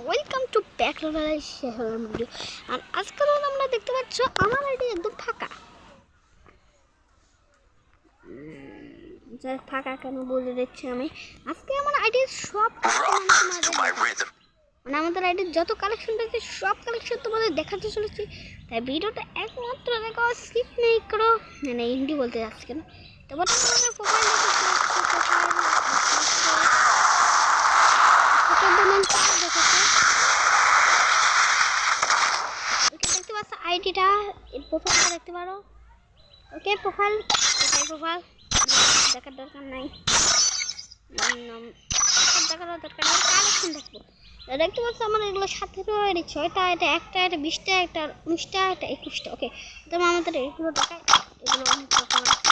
Welcome to প্যাকলোনার শহর video. আর আজকে আমরা দেখতে পাচ্ছ আমার আইডি একদম ফাঁকা। ফাঁকা কেন বলে দিচ্ছি আমি, আজকে আমার আইডির সব আমাদের আইডির যত কালেকশন রয়েছে সব কালেকশন তোমাদের দেখাতে চলেছি। তাই ভিডিওটা একমাত্র দেখো, স্কিপ নেই করো। মানে হিন্দি বলতে যাচ্ছি কেন, তারপর তোমাদের প্রোফাইল দেখতে পাচ্ছ, আইডিটা প্রোফাইলটা দেখতে পারো। ওকে, প্রোফাইল দেখার দরকার নাই, দেখার দরকার নেই, কালেকশন দেখবো। দেখতে পাচ্ছ আমার এগুলো 17, এটা 6টা, এটা 1টা, এটা 20টা, এটা 19টা, এটা 21টা। ওকে, তবে আমাদের এগুলো দেখায়, এগুলো অনেক রকম আছে,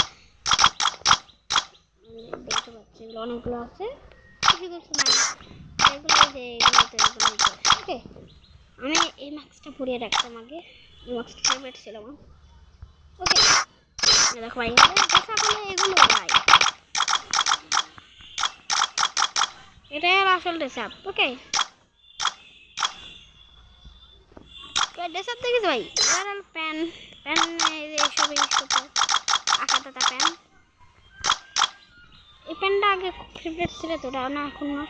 দেখতে পাচ্ছি এগুলো অনেকগুলো আছে, কিছু কিছু নাই। এগুলো যে এগুলোতে ওকে, আমি এই মাস্কটা পরিয়ে রাখতাম আগে, এই মাস্কটা ফেভারিট ছিল আমার। ওকে দেখো ভাই, এগুলো ভাই এটাই আসল ড্রেসআপ। ওকে, ড্রেসআপ দেখেছি ভাই, প্যান এইসব আঁকাটা প্যান। এই প্যানটা আগে খুব ফেভারিট ছিল, তো ওটা না এখন না,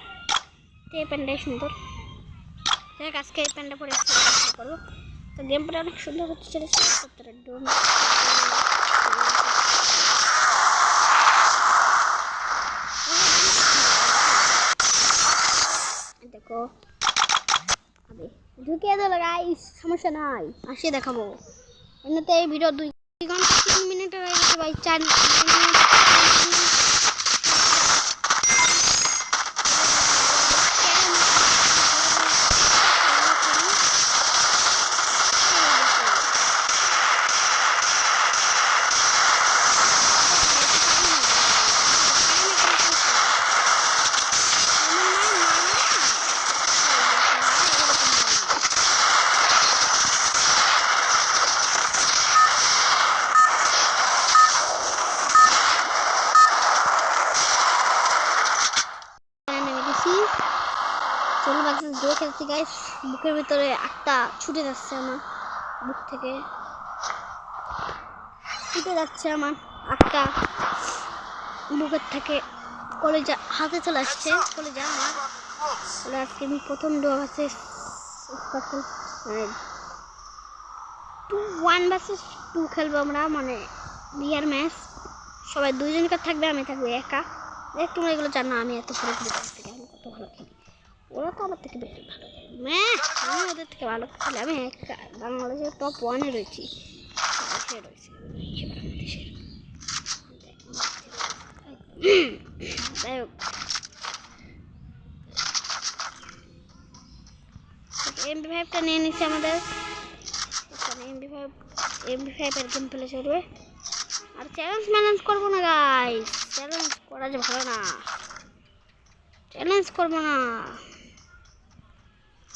এই প্যানটাই সুন্দর। দেখ আজকে এই প্যানটা পরে করবো, তো গেম প্লে অনেক সুন্দর হচ্ছে চলেছে। দেখো ঢুকিয়ে দিল গাইস, সমস্যা নাই, আসিয়ে দেখাবো। এমনিতে এই ভিডিও 2 ঘন্টা 3 মিনিটের হয়ে গেছে ভাই, 4 মিনিট। খেলছি গাইস, বুকের ভিতরে একটা ছুটে যাচ্ছে, আমার বুক থেকে ছুটে যাচ্ছে, আমার একটা বুকের থেকে কলেজা হাতে চলে আসছে, কলেজা আমার। আজকে আমি প্রথম ডোয়া আছে 1 vs 2 খেলবো আমরা, মানে বিয়ার ম্যাচ। সবাই 2 জন করে থাকবে, আমি থাকবো একা। দেখ তোমরা এগুলো জানো আমি এত পুরোপুরি আমি কত ভালো খেলি, ওরা তো আমার থেকে বেশি ভালো খেলে, আমি ওদের থেকে ভালো খেলে। আমি বাংলাদেশের টপ 1-এ রয়েছি, যাই হোক MP5টা নিয়ে নিচ্ছে আমাদের, MP5 এর গেম প্লে চলবে। আর চ্যালেঞ্জ করবো না গাইস, চ্যালেঞ্জ করা যে ভালো না, চ্যালেঞ্জ করবো না,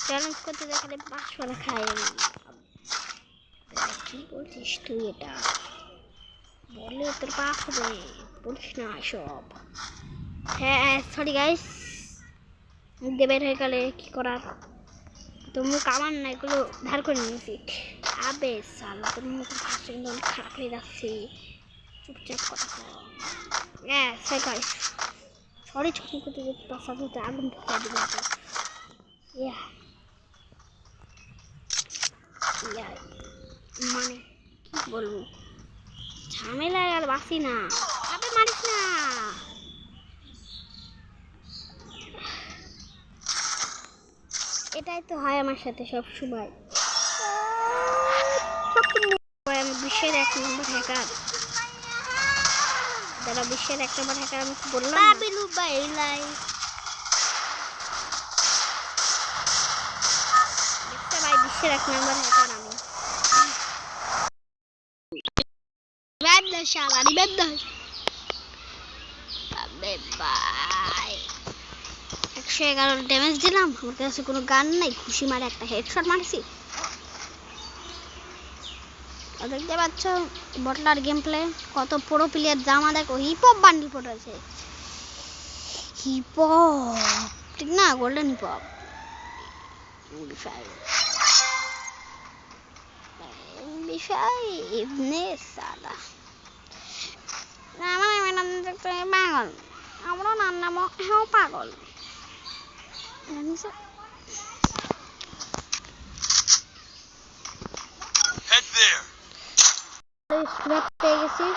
চ্যালেঞ্জ করতে দেখালে পাঁচশোটা খাই আমি। কি বলছিস তুই, এটা বললে তোর পাপ হবে, বলিস না সব। হ্যাঁ সরি গাইস, দেবের হয়ে গেলে কি করার, তো মুখ আমার না, এগুলো ধার করে নিয়েছি। আবে সালা, তোর মুখ একদম খারাপ হয়ে যাচ্ছে, চুপচাপ কথা কর। হ্যাঁ গাইস সরি, ছোট করতে যে পাশা করতে আগুন ঢুকিয়ে দিবে। মানে কি বলবো, ঝামেলায় আর বাসি না, আবে মারিস না। এটাই তো হয় আমার সাথে সব সময়, আমি বিশ্বের 1 নম্বর হ্যাকার, যারা বিশ্বের 1 নম্বর হ্যাকার আমি বললাম ভাই, বিশ্বের 1 নম্বর হ্যাকার আমি। 111 ড্যামেজ দিলাম, আমার কাছে কোনো গান নাই, খুশি মারে একটা হেডশট মারছি। আর দেখতে পাচ্ছ বটলার গেম প্লে কত প্রো প্লেয়ার জামা দেখো হিপ হপ বান্ডিল পড়েছে হিপ হপ ঠিক না গোল্ডেন হিপ হপ বিষয় এমনি সাদা আমার ম্যাডাম দেখতে পাগল আমরা নাম হ্যাঁ পাগল Head there. স্ক্র্যাপ পেয়ে গেছি